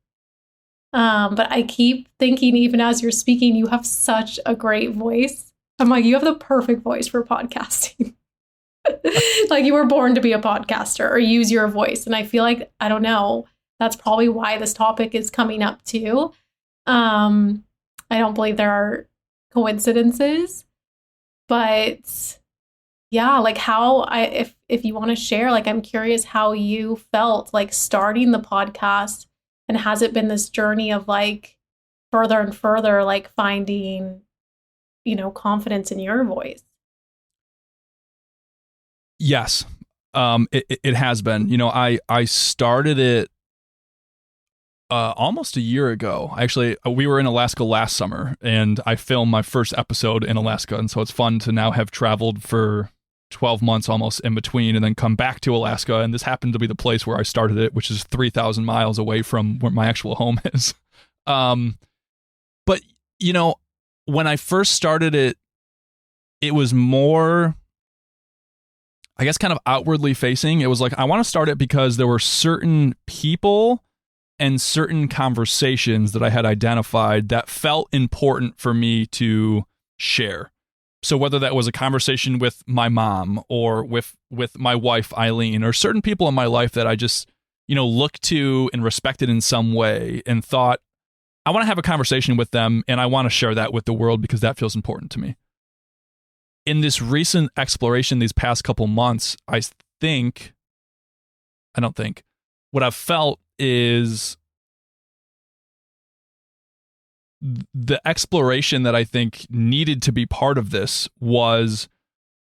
But I keep thinking, even as you're speaking, you have such a great voice. I'm like, you have the perfect voice for podcasting. Like you were born to be a podcaster or use your voice. And I feel like, I don't know, that's probably why this topic is coming up too. I don't believe there are coincidences, but yeah, like if you want to share, like I'm curious how you felt like starting the podcast, and has it been this journey of like further and further, like finding, confidence in your voice? Yes. It has been. I started it almost a year ago. Actually, we were in Alaska last summer, and I filmed my first episode in Alaska, and so it's fun to now have traveled for 12 months almost in between and then come back to Alaska, and this happened to be the place where I started it, which is 3,000 miles away from where my actual home is. But, when I first started it, it was more, I guess, kind of outwardly facing. It was like, I want to start it because there were certain people and certain conversations that I had identified that felt important for me to share. So whether that was a conversation with my mom or with my wife, Eileen, or certain people in my life that I just, looked to and respected in some way and thought, I want to have a conversation with them and I want to share that with the world because that feels important to me. In this recent exploration, these past couple months, what I've felt is the exploration that I think needed to be part of this was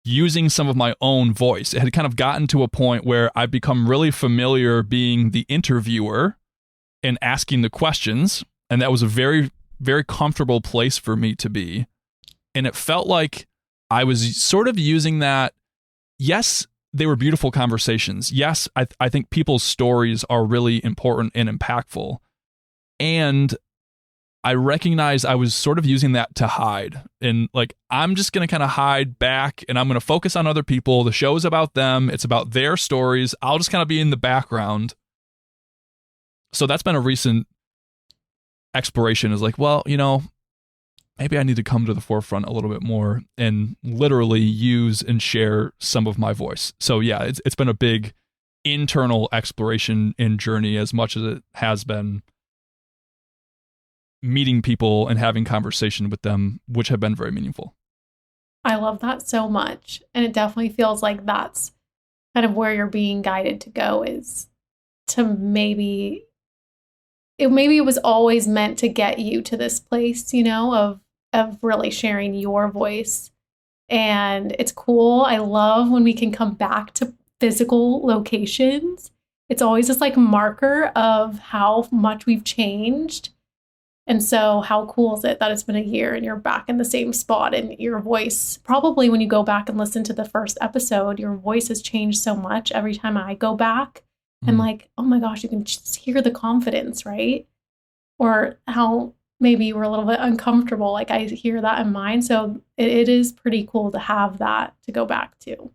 using some of my own voice. It had kind of gotten to a point where I've become really familiar being the interviewer and asking the questions, and that was a very, very comfortable place for me to be. And it felt like I was sort of using that. Yes, they were beautiful conversations. Yes, I think people's stories are really important and impactful. And I recognized I was sort of using that to hide. And like, I'm just going to kind of hide back and I'm going to focus on other people. The show is about them. It's about their stories. I'll just kind of be in the background. So that's been a recent exploration, is like, well, maybe I need to come to the forefront a little bit more and literally use and share some of my voice. So yeah, it's been a big internal exploration and journey as much as it has been meeting people and having conversation with them, which have been very meaningful. I love that so much. And it definitely feels like that's kind of where you're being guided to go, is to maybe it was always meant to get you to this place, of really sharing your voice. And it's cool. I love when we can come back to physical locations. It's always this like marker of how much we've changed. And so how cool is it that it's been a year and you're back in the same spot, and your voice, probably when you go back and listen to the first episode, your voice has changed so much every time I go back. And like, oh my gosh, you can just hear the confidence, right? Or how maybe you were a little bit uncomfortable. Like I hear that in mine. So it is pretty cool to have that to go back to.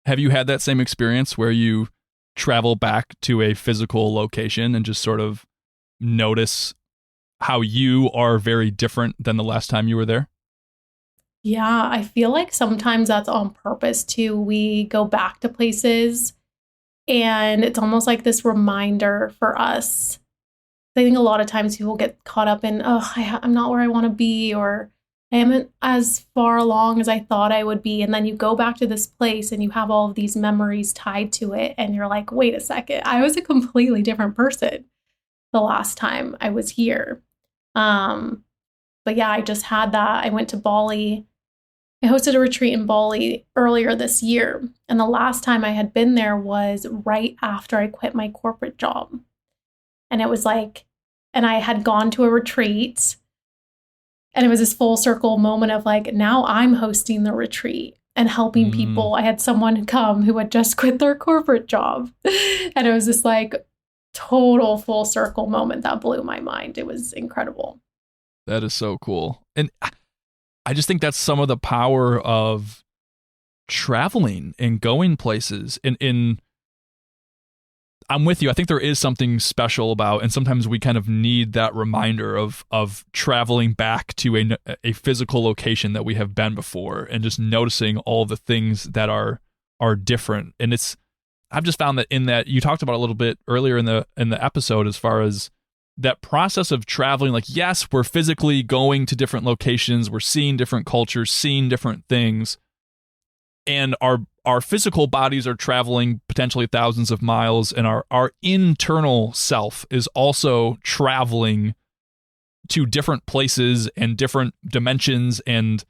Have you had that same experience where you travel back to a physical location and just sort of notice how you are very different than the last time you were there? Yeah, I feel like sometimes that's on purpose too. We go back to places and it's almost like this reminder for us. I think a lot of times people get caught up in, I'm not where I want to be, or I haven't as far along as I thought I would be. And then you go back to this place and you have all of these memories tied to it. And you're like, wait a second, I was a completely different person the last time I was here. But yeah, I just had that. I went to Bali. I hosted a retreat in Bali earlier this year. And the last time I had been there was right after I quit my corporate job. And it was like, and I had gone to a retreat, and it was this full circle moment of like, now I'm hosting the retreat and helping people. I had someone come who had just quit their corporate job. And it was this like total full circle moment that blew my mind. It was incredible. That is so cool. And I just think that's some of the power of traveling and going places. I'm with you. I think there is something special about, and sometimes we kind of need that reminder of traveling back to a physical location that we have been before, and just noticing all the things that are are different. And I've just found that in that you talked about a little bit earlier in the episode, as far as that process of traveling, like, yes, we're physically going to different locations, we're seeing different cultures, seeing different things, and our physical bodies are traveling potentially thousands of miles, and our internal self is also traveling to different places and different dimensions and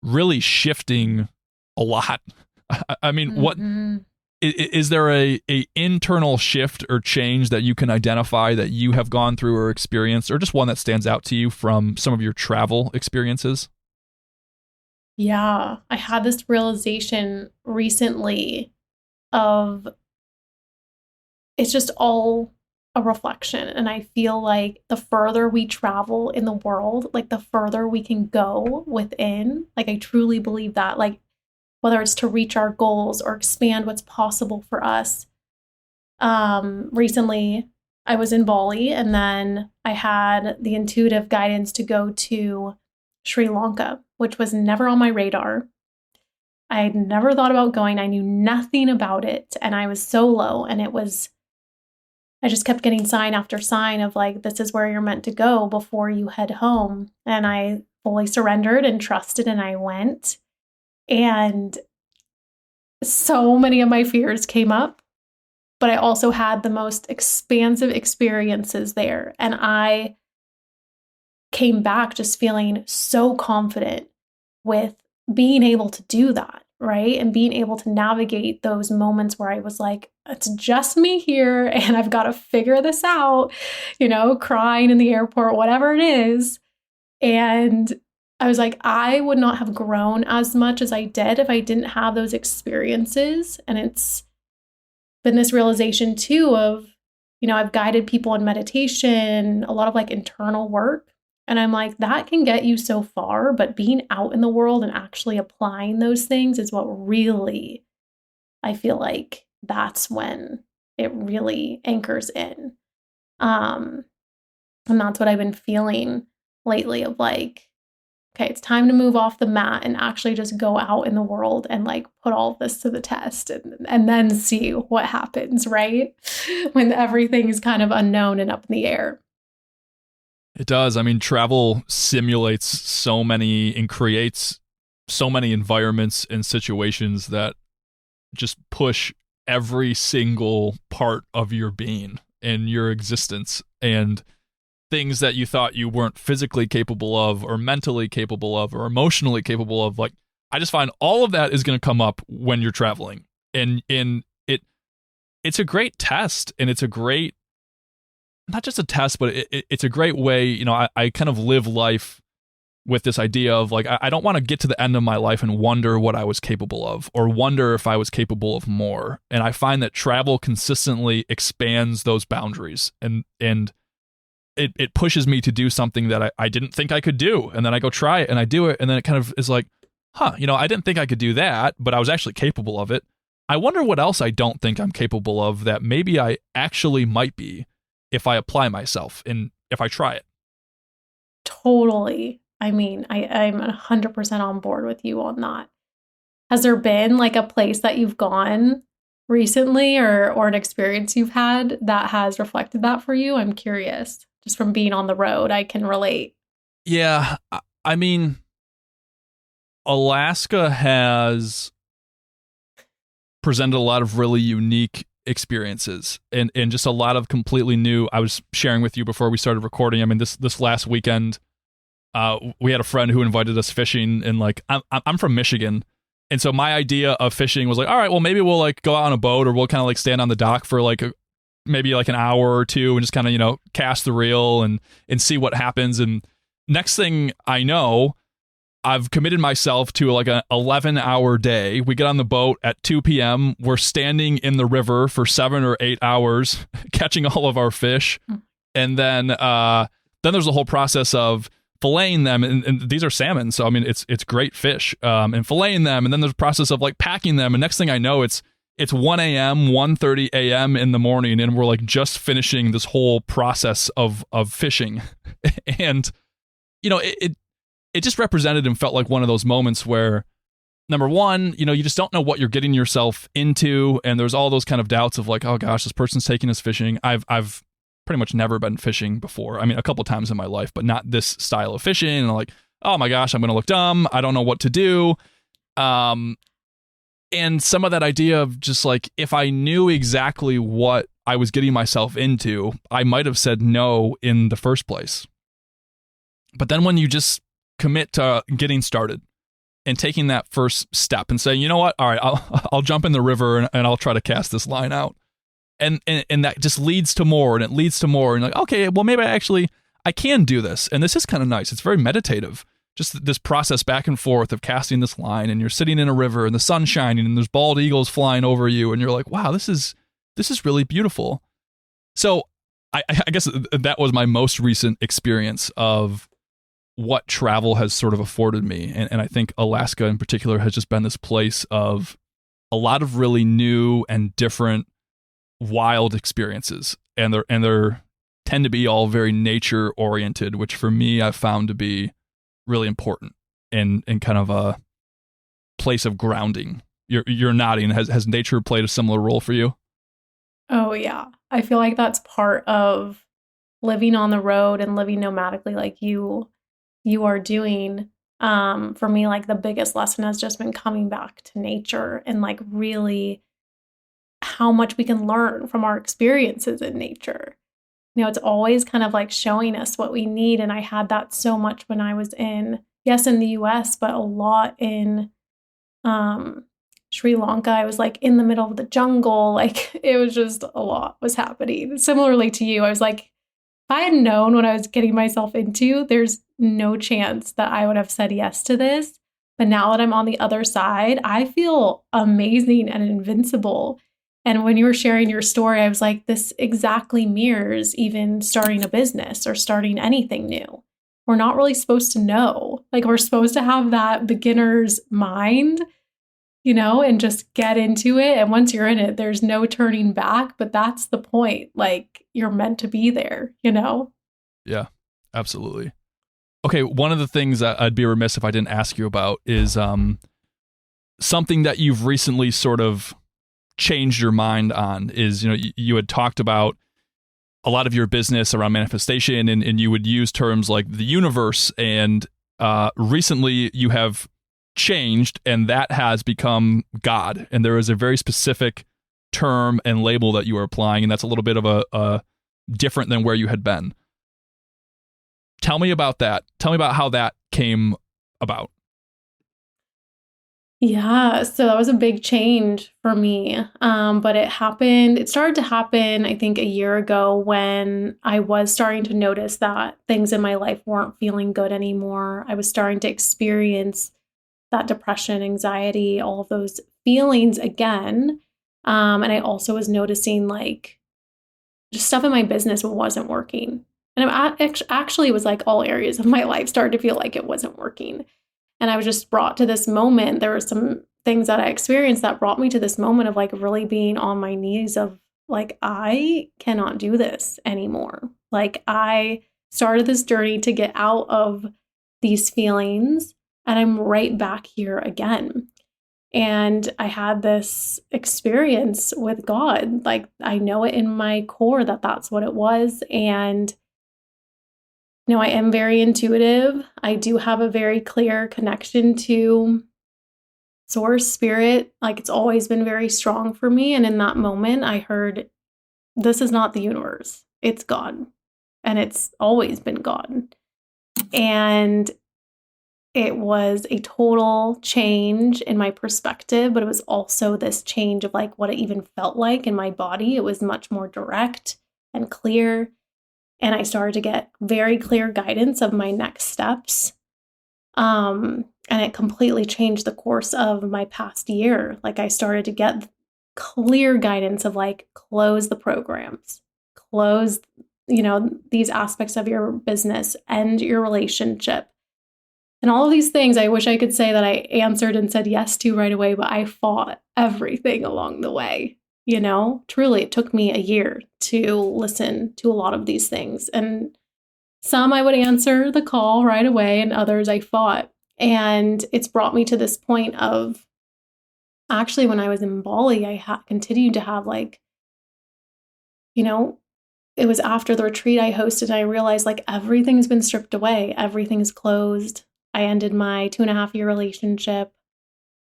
really shifting a lot. I mean, what is there a internal shift or change that you can identify that you have gone through or experienced, or just one that stands out to you from some of your travel experiences? Yeah, I had this realization recently of it's just all a reflection. And I feel like the further we travel in the world, like the further we can go within. Like I truly believe that, like whether it's to reach our goals or expand what's possible for us. Recently I was in Bali, and then I had the intuitive guidance to go to Sri Lanka, which was never on my radar. I had never thought about going. I knew nothing about it. And I was solo, and I just kept getting sign after sign of like, this is where you're meant to go before you head home. And I fully surrendered and trusted, and I went. And so many of my fears came up, but I also had the most expansive experiences there. And I came back just feeling so confident with being able to do that, right? And being able to navigate those moments where I was like, it's just me here and I've got to figure this out, crying in the airport, whatever it is. And I was like, I would not have grown as much as I did if I didn't have those experiences. And it's been this realization too of, I've guided people in meditation, a lot of like internal work. And I'm like, that can get you so far, but being out in the world and actually applying those things is what really, I feel like that's when it really anchors in. And that's what I've been feeling lately of like, okay, it's time to move off the mat and actually just go out in the world and like put all of this to the test and then see what happens, right? When everything is kind of unknown and up in the air. It does. I mean, travel simulates so many and creates so many environments and situations that just push every single part of your being and your existence, and things that you thought you weren't physically capable of or mentally capable of or emotionally capable of. Like, I just find all of that is going to come up when you're traveling, and it's a great test, and it's a great, not just a test, but it's a great way. I kind of live life with this idea of like, I don't want to get to the end of my life and wonder what I was capable of or wonder if I was capable of more. And I find that travel consistently expands those boundaries, and it pushes me to do something that I didn't think I could do. And then I go try it and I do it. And then it kind of is like, I didn't think I could do that, but I was actually capable of it. I wonder what else I don't think I'm capable of that maybe I actually might be if I apply myself and if I try it. Totally. I mean, I'm 100% on board with you on that. Has there been like a place that you've gone recently or an experience you've had that has reflected that for you? I'm curious. Just from being on the road, I can relate. Yeah. I mean, Alaska has presented a lot of really unique experiences and just a lot of completely new. I was sharing with you before we started recording. I mean, this last weekend, we had a friend who invited us fishing, and like, I'm from Michigan. And so my idea of fishing was like, all right, well, maybe we'll like go out on a boat, or we'll kind of like stand on the dock for like maybe like an hour or two and just kind of, cast the reel and see what happens. And next thing I know, I've committed myself to like an 11-hour day. We get on the boat at 2 p.m. We're standing in the river for 7 or 8 hours, catching all of our fish. And then there's the whole process of filleting them, and these are salmon, so I mean it's great fish, and filleting them, and then there's a process of like packing them, and next thing I know it's 1 a.m. 1:30 a.m. in the morning, and we're like just finishing this whole process of fishing. And it just represented and felt like one of those moments where number one, you just don't know what you're getting yourself into. And there's all those kind of doubts of like, oh gosh, this person's taking us fishing. I've pretty much never been fishing before. I mean, a couple times in my life, but not this style of fishing. And like, oh my gosh, I'm going to look dumb. I don't know what to do. And some of that idea of just like, if I knew exactly what I was getting myself into, I might have said no in the first place. But then when you just commit to getting started and taking that first step and saying, you know what, all right, I'll jump in the river and I'll try to cast this line out. And that just leads to more and it leads to more. And like, okay, well, maybe I can do this. And this is kind of nice. It's very meditative. Just this process back and forth of casting this line, and you're sitting in a river and the sun's shining and there's bald eagles flying over you. And you're like, wow, this is really beautiful. So I guess that was my most recent experience of what travel has sort of afforded me. And I think Alaska in particular has just been this place of a lot of really new and different wild experiences. And they're tend to be all very nature oriented, which for me I've found to be really important and kind of a place of grounding. You're nodding. Has nature played a similar role for you? Oh yeah. I feel like that's part of living on the road and living nomadically like you are doing. For me, like the biggest lesson has just been coming back to nature and like really how much we can learn from our experiences in nature. It's always kind of like showing us what we need. And I had that so much when I was in the US, but a lot in Sri Lanka. I was like in the middle of the jungle. Like it was just a lot was happening. Similarly to you, I was like, if I had known what I was getting myself into, there's no chance that I would have said yes to this. But now that I'm on the other side, I feel amazing and invincible. And when you were sharing your story, I was like, this exactly mirrors even starting a business or starting anything new. We're not really supposed to know. Like we're supposed to have that beginner's mind, and just get into it. And once you're in it, there's no turning back. But that's the point. Like you're meant to be there, Yeah, absolutely. Okay, one of the things that I'd be remiss if I didn't ask you about is something that you've recently sort of changed your mind on is, you had talked about a lot of your business around manifestation and you would use terms like the universe, and recently you have changed and that has become God, and there is a very specific term and label that you are applying, and that's a little bit of a different than where you had been. Tell me about that. Tell me about how that came about. Yeah, so that was a big change for me. But it started to happen, I think, a year ago when I was starting to notice that things in my life weren't feeling good anymore. I was starting to experience that depression, anxiety, all of those feelings again. And I also was noticing like just stuff in my business wasn't working. And actually it was like all areas of my life started to feel like it wasn't working. And I was just brought to this moment. There were some things that I experienced that brought me to this moment of like really being on my knees of like, I cannot do this anymore. Like I started this journey to get out of these feelings and I'm right back here again. And I had this experience with God. Like I know it in my core that that's what it was. And I am very intuitive. I do have a very clear connection to source, spirit. Like it's always been very strong for me. And in that moment, I heard, this is not the universe. It's God. And it's always been God. And it was a total change in my perspective, but it was also this change of like what it even felt like in my body. It was much more direct and clear. And I started to get very clear guidance of my next steps. And it completely changed the course of my past year. Like I started to get clear guidance of like, close the programs, close, these aspects of your business and your relationship. And all of these things, I wish I could say that I answered and said yes to right away, but I fought everything along the way. Truly, it took me a year to listen to a lot of these things. And some I would answer the call right away, and others I fought. And it's brought me to this point of, actually, when I was in Bali, I continued to have like, it was after the retreat I hosted, I realized like everything's been stripped away. Everything's closed. I ended my 2.5-year relationship.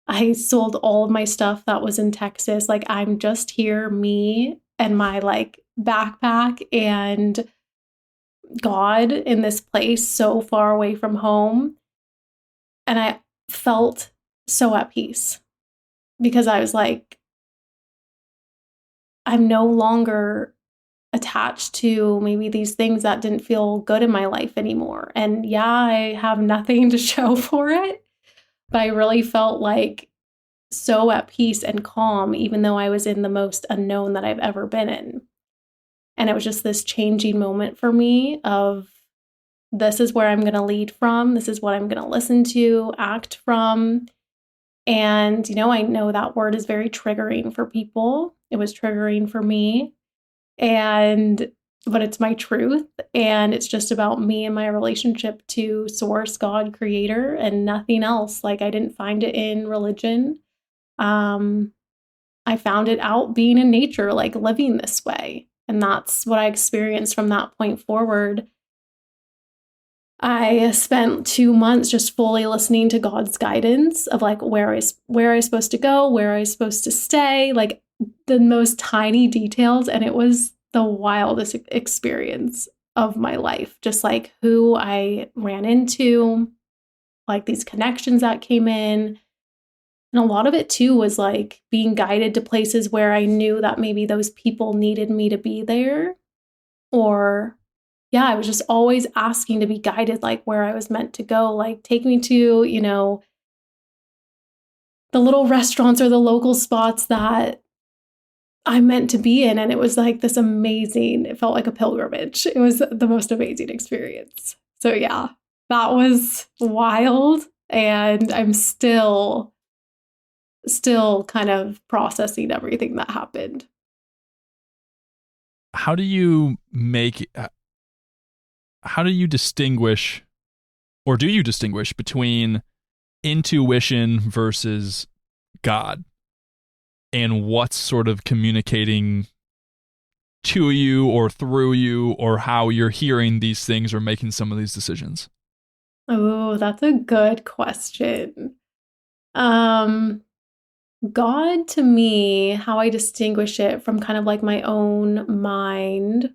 I sold all of my stuff that was in Texas. Like, I'm just here, me and my like backpack and God in this place so far away from home. And I felt so at peace because I was like, I'm no longer attached to maybe these things that didn't feel good in my life anymore. And yeah, I have nothing to show for it, but I really felt like so at peace and calm, even though I was in the most unknown that I've ever been in. And it was just this changing moment for me of, this is where I'm going to lead from. This is what I'm going to listen to, act from. And, I know that word is very triggering for people. It was triggering for me. But it's my truth. And it's just about me and my relationship to source, God, creator, and nothing else. Like, I didn't find it in religion. I found it out being in nature, like living this way. And that's what I experienced from that point forward. I spent 2 months just fully listening to God's guidance of like where I was supposed to go, where I was supposed to stay, like the most tiny details. And it was the wildest experience of my life. Just like who I ran into, like these connections that came in. And a lot of it too was like being guided to places where I knew that maybe those people needed me to be there. Or yeah, I was just always asking to be guided, like where I was meant to go, like take me to, the little restaurants or the local spots that I'm meant to be in. And it was like this amazing, it felt like a pilgrimage. It was the most amazing experience. So yeah, that was wild. And I'm still kind of processing everything that happened. How do you distinguish, or do you distinguish between intuition versus God, and what's sort of communicating to you or through you, or how you're hearing these things or making some of these decisions? Oh, that's a good question. God, to me, how I distinguish it from kind of like my own mind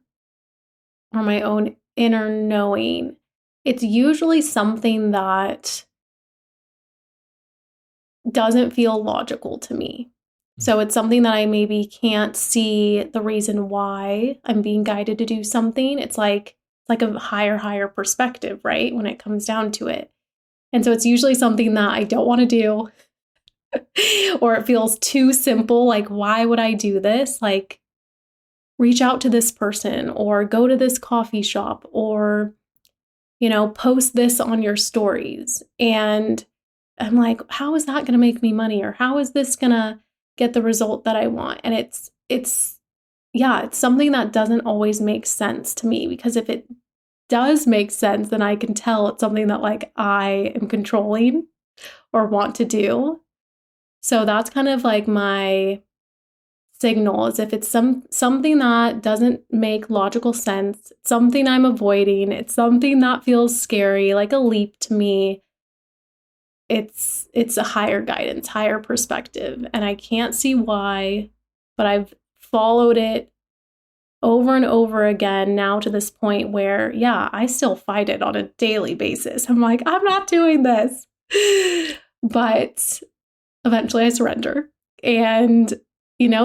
or my own inner knowing, it's usually something that doesn't feel logical to me. So it's something that I maybe can't see the reason why I'm being guided to do something. It's like a higher perspective, right? When it comes down to it. And so it's usually something that I don't want to do. Or it feels too simple. Like, why would I do this? Like, reach out to this person or go to this coffee shop or, post this on your stories. And I'm like, how is that going to make me money? Or how is this going to get the result that I want? And it's something that doesn't always make sense to me, because if it does make sense, then I can tell it's something that like I am controlling or want to do. So that's kind of like my signal, is if it's something that doesn't make logical sense, something I'm avoiding, it's something that feels scary, like a leap to me, it's a higher guidance, higher perspective. And I can't see why, but I've followed it over and over again now to this point where, yeah, I still fight it on a daily basis. I'm like, I'm not doing this. But eventually I surrender. And,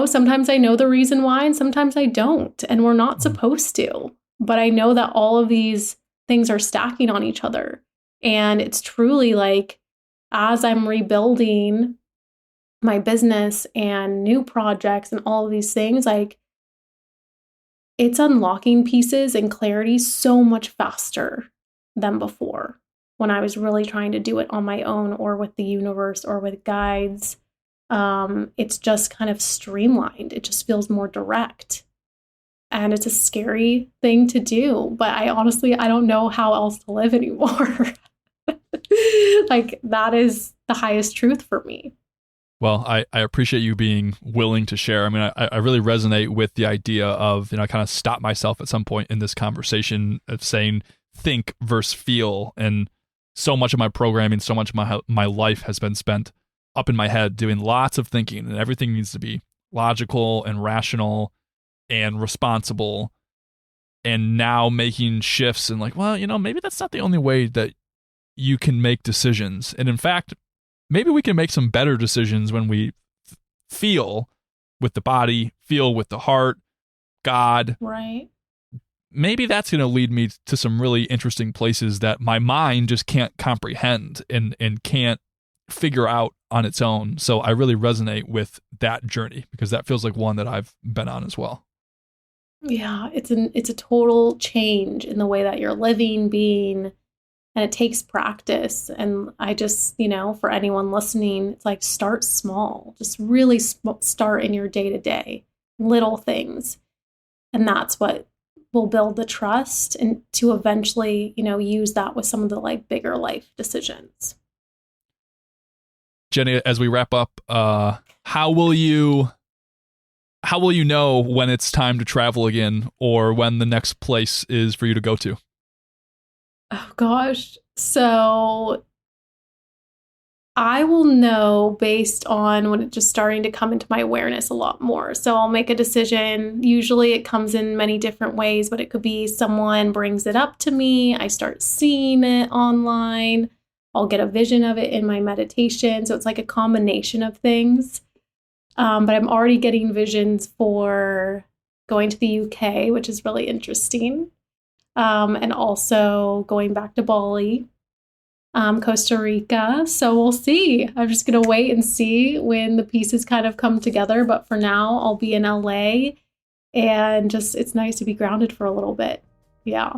sometimes I know the reason why and sometimes I don't. And we're not supposed to. But I know that all of these things are stacking on each other. And it's truly like, as I'm rebuilding my business and new projects and all of these things, like, it's unlocking pieces and clarity so much faster than before, when I was really trying to do it on my own or with the universe or with guides. It's just kind of streamlined. It just feels more direct. And it's a scary thing to do, but I don't know how else to live anymore. Like, that is the highest truth for me. Well, I appreciate you being willing to share. I mean, I really resonate with the idea of, I kind of stop myself at some point in this conversation of saying think versus feel. And so much of my programming, so much of my life has been spent up in my head doing lots of thinking, and everything needs to be logical and rational and responsible. And now making shifts and like, well, maybe that's not the only way that you can make decisions. And in fact, maybe we can make some better decisions when we feel with the body, feel with the heart, God. Right. Maybe that's going to lead me to some really interesting places that my mind just can't comprehend and can't figure out on its own. So I really resonate with that journey because that feels like one that I've been on as well. Yeah, it's a total change in the way that you're living, being, and it takes practice. And I just, for anyone listening, it's like start small, just really start in your day-to-day, little things. And that's what will build the trust and to eventually, use that with some of the like bigger life decisions. Jenni, as we wrap up, how will you know when it's time to travel again or when the next place is for you to go to? Oh gosh. So I will know based on when it's just starting to come into my awareness a lot more. So I'll make a decision. Usually it comes in many different ways, but it could be someone brings it up to me. I start seeing it online. I'll get a vision of it in my meditation. So it's like a combination of things. But I'm already getting visions for going to the UK, which is really interesting. And also going back to Bali, Costa Rica. So we'll see. I'm just going to wait and see when the pieces kind of come together. But for now, I'll be in LA and just, it's nice to be grounded for a little bit. Yeah.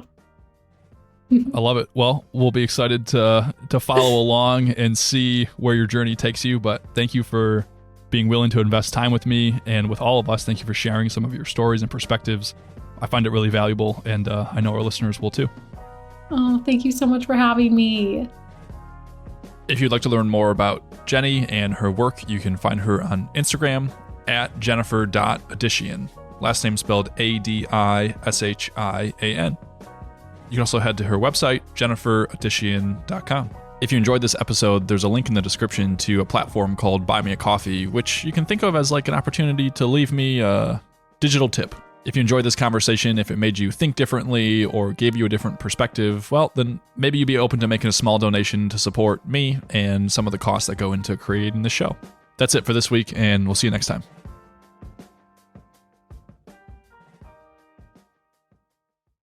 I love it. Well, we'll be excited to follow along and see where your journey takes you. But thank you for being willing to invest time with me and with all of us. Thank you for sharing some of your stories and perspectives. I find it really valuable, and I know our listeners will too. Oh, thank you so much for having me. If you'd like to learn more about Jenni and her work, you can find her on Instagram at jennifer.adishian. Last name spelled Adishian. You can also head to her website, jenniferadishian.com. If you enjoyed this episode, there's a link in the description to a platform called Buy Me a Coffee, which you can think of as like an opportunity to leave me a digital tip. If you enjoyed this conversation, if it made you think differently or gave you a different perspective, well, then maybe you'd be open to making a small donation to support me and some of the costs that go into creating the show. That's it for this week, and we'll see you next time.